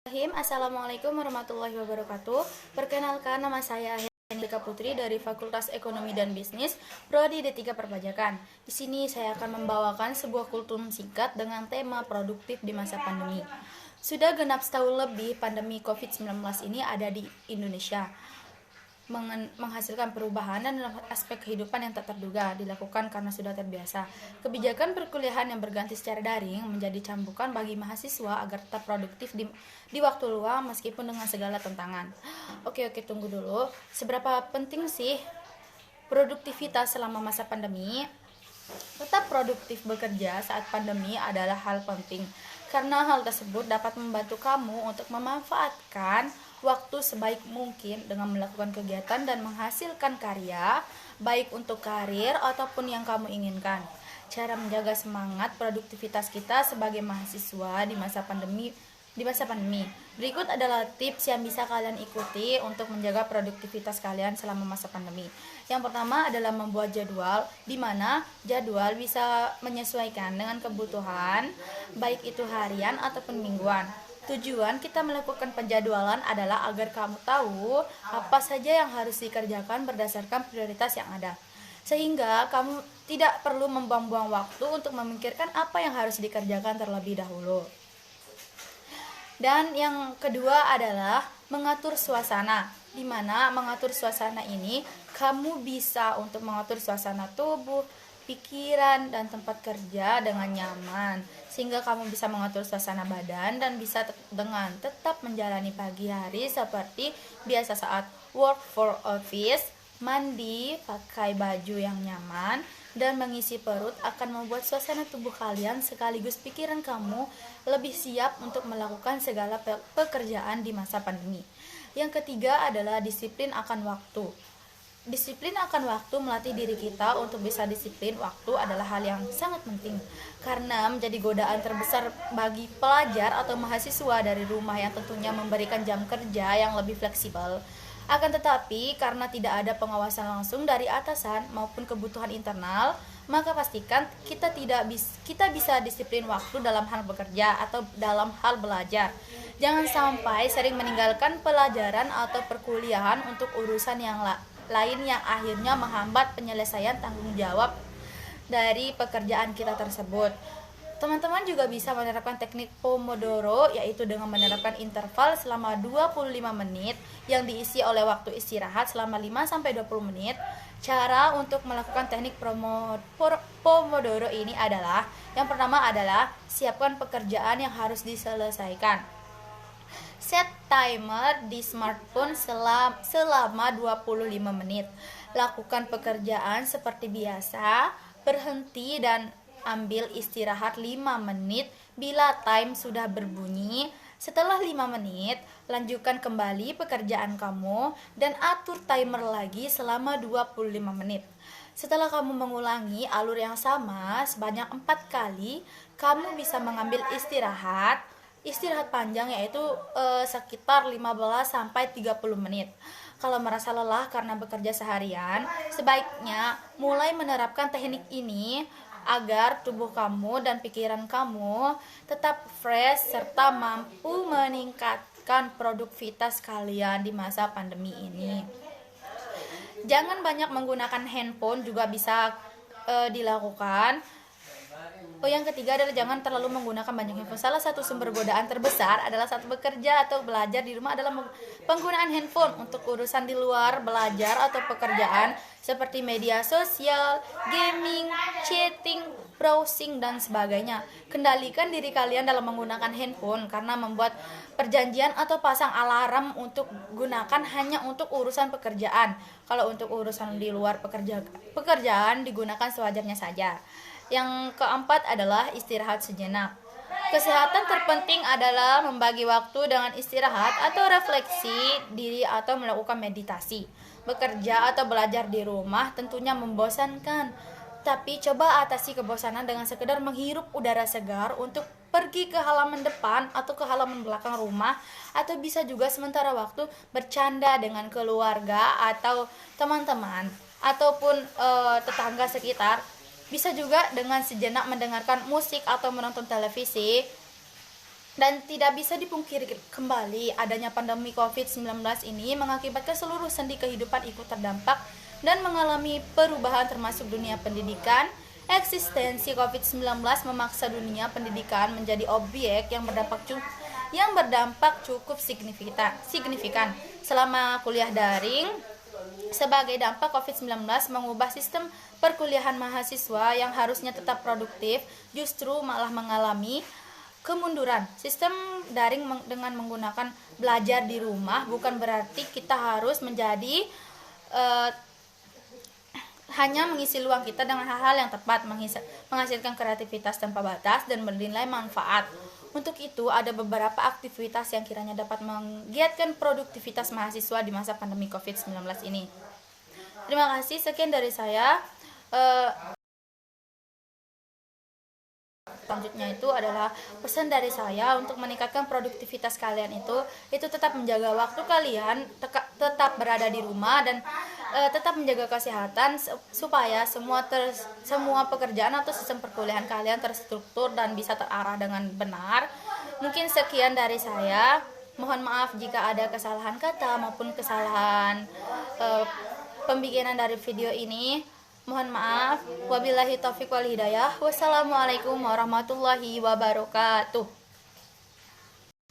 Assalamualaikum warahmatullahi wabarakatuh. Perkenalkan, nama saya Hendrika Putri dari Fakultas Ekonomi dan Bisnis, Prodi D3 Perpajakan. Di sini saya akan membawakan sebuah kultum singkat dengan tema produktif di masa pandemi. Sudah genap setahun lebih pandemi COVID-19 ini ada di Indonesia, menghasilkan perubahan dan aspek kehidupan yang tak terduga dilakukan karena sudah terbiasa. Kebijakan perkuliahan yang berganti secara daring menjadi cambukan bagi mahasiswa agar tetap produktif di waktu luang meskipun dengan segala tantangan. Oke, tunggu dulu. Seberapa penting sih produktivitas selama masa pandemi? Tetap produktif bekerja saat pandemi adalah hal penting, karena hal tersebut dapat membantu kamu untuk memanfaatkan waktu sebaik mungkin dengan melakukan kegiatan dan menghasilkan karya, baik untuk karir ataupun yang kamu inginkan. Cara menjaga semangat produktivitas kita sebagai mahasiswa di masa pandemi. Berikut adalah tips yang bisa kalian ikuti untuk menjaga produktivitas kalian selama masa pandemi. Yang pertama adalah membuat jadwal, di mana jadwal bisa menyesuaikan dengan kebutuhan, baik itu harian ataupun mingguan. Tujuan kita melakukan penjadwalan adalah agar kamu tahu apa saja yang harus dikerjakan berdasarkan prioritas yang ada, sehingga kamu tidak perlu membuang-buang waktu untuk memikirkan apa yang harus dikerjakan terlebih dahulu. Dan yang kedua adalah mengatur suasana, di mana mengatur suasana ini kamu bisa untuk mengatur suasana tubuh, pikiran, dan tempat kerja dengan nyaman, sehingga kamu bisa mengatur suasana badan dan bisa dengan tetap menjalani pagi hari seperti biasa saat work for office, mandi, pakai baju yang nyaman, dan mengisi perut akan membuat suasana tubuh kalian sekaligus pikiran kamu lebih siap untuk melakukan segala pekerjaan di masa pandemi. Yang ketiga adalah disiplin akan waktu. Disiplin akan waktu melatih diri kita untuk bisa disiplin waktu adalah hal yang sangat penting, karena menjadi godaan terbesar bagi pelajar atau mahasiswa dari rumah yang tentunya memberikan jam kerja yang lebih fleksibel. Akan tetapi, karena tidak ada pengawasan langsung dari atasan maupun kebutuhan internal, maka pastikan kita bisa disiplin waktu dalam hal bekerja atau dalam hal belajar. Jangan sampai sering meninggalkan pelajaran atau perkuliahan untuk urusan yang lain yang akhirnya menghambat penyelesaian tanggung jawab dari pekerjaan kita tersebut. Teman-teman juga bisa menerapkan teknik Pomodoro, yaitu dengan menerapkan interval selama 25 menit yang diisi oleh waktu istirahat selama 5-20 menit. Cara untuk melakukan teknik Pomodoro ini adalah, yang pertama adalah siapkan pekerjaan yang harus diselesaikan. Set timer di smartphone selama 25 menit. Lakukan pekerjaan seperti biasa, berhenti dan ambil istirahat 5 menit bila time sudah berbunyi. Setelah 5 menit, lanjutkan kembali pekerjaan kamu dan atur timer lagi selama 25 menit. Setelah kamu mengulangi alur yang sama sebanyak 4 kali, kamu bisa mengambil istirahat panjang, yaitu sekitar 15-30 menit. Kalau merasa lelah karena bekerja seharian, sebaiknya mulai menerapkan teknik ini agar tubuh kamu dan pikiran kamu tetap fresh serta mampu meningkatkan produktivitas kalian di masa pandemi ini. Jangan banyak menggunakan handphone juga bisa dilakukan. Yang ketiga adalah jangan terlalu menggunakan banyak handphone. Salah satu sumber godaan terbesar adalah saat bekerja atau belajar di rumah adalah penggunaan handphone untuk urusan di luar belajar atau pekerjaan seperti media sosial, gaming, chatting, browsing, dan sebagainya. Kendalikan diri kalian dalam menggunakan handphone, karena membuat perjanjian atau pasang alarm untuk gunakan hanya untuk urusan pekerjaan. Kalau untuk urusan di luar pekerjaan digunakan sewajarnya saja. Yang keempat adalah istirahat sejenak. Kesehatan terpenting adalah membagi waktu dengan istirahat atau refleksi diri atau melakukan meditasi. Bekerja atau belajar di rumah tentunya membosankan, tapi coba atasi kebosanan dengan sekedar menghirup udara segar untuk pergi ke halaman depan atau ke halaman belakang rumah, atau bisa juga sementara waktu bercanda dengan keluarga atau teman-teman ataupun tetangga sekitar. Bisa juga dengan sejenak mendengarkan musik atau menonton televisi. Dan tidak bisa dipungkiri kembali adanya pandemi COVID-19 ini mengakibatkan seluruh sendi kehidupan ikut terdampak dan mengalami perubahan termasuk dunia pendidikan. Eksistensi COVID-19 memaksa dunia pendidikan menjadi objek yang berdampak cukup signifikan. Selama kuliah daring, sebagai dampak COVID-19 mengubah sistem perkuliahan mahasiswa yang harusnya tetap produktif justru malah mengalami kemunduran. Sistem daring dengan menggunakan belajar di rumah bukan berarti kita harus menjadi hanya mengisi luang kita dengan hal-hal yang tepat, menghasilkan kreativitas tanpa batas dan bernilai manfaat. Untuk itu, ada beberapa aktivitas yang kiranya dapat menggiatkan produktivitas mahasiswa di masa pandemi COVID-19 ini. Terima kasih, sekian dari saya. Selanjutnya itu adalah pesan dari saya untuk meningkatkan produktivitas kalian itu tetap menjaga waktu kalian, tetap berada di rumah dan tetap menjaga kesehatan supaya semua pekerjaan atau sistem perkuliahan kalian terstruktur dan bisa terarah dengan benar. Mungkin sekian dari saya. Mohon maaf jika ada kesalahan kata maupun kesalahan pembikinan dari video ini. Mohon maaf. Wabillahi taufiq wal hidayah. Wassalamualaikum warahmatullahi wabarakatuh.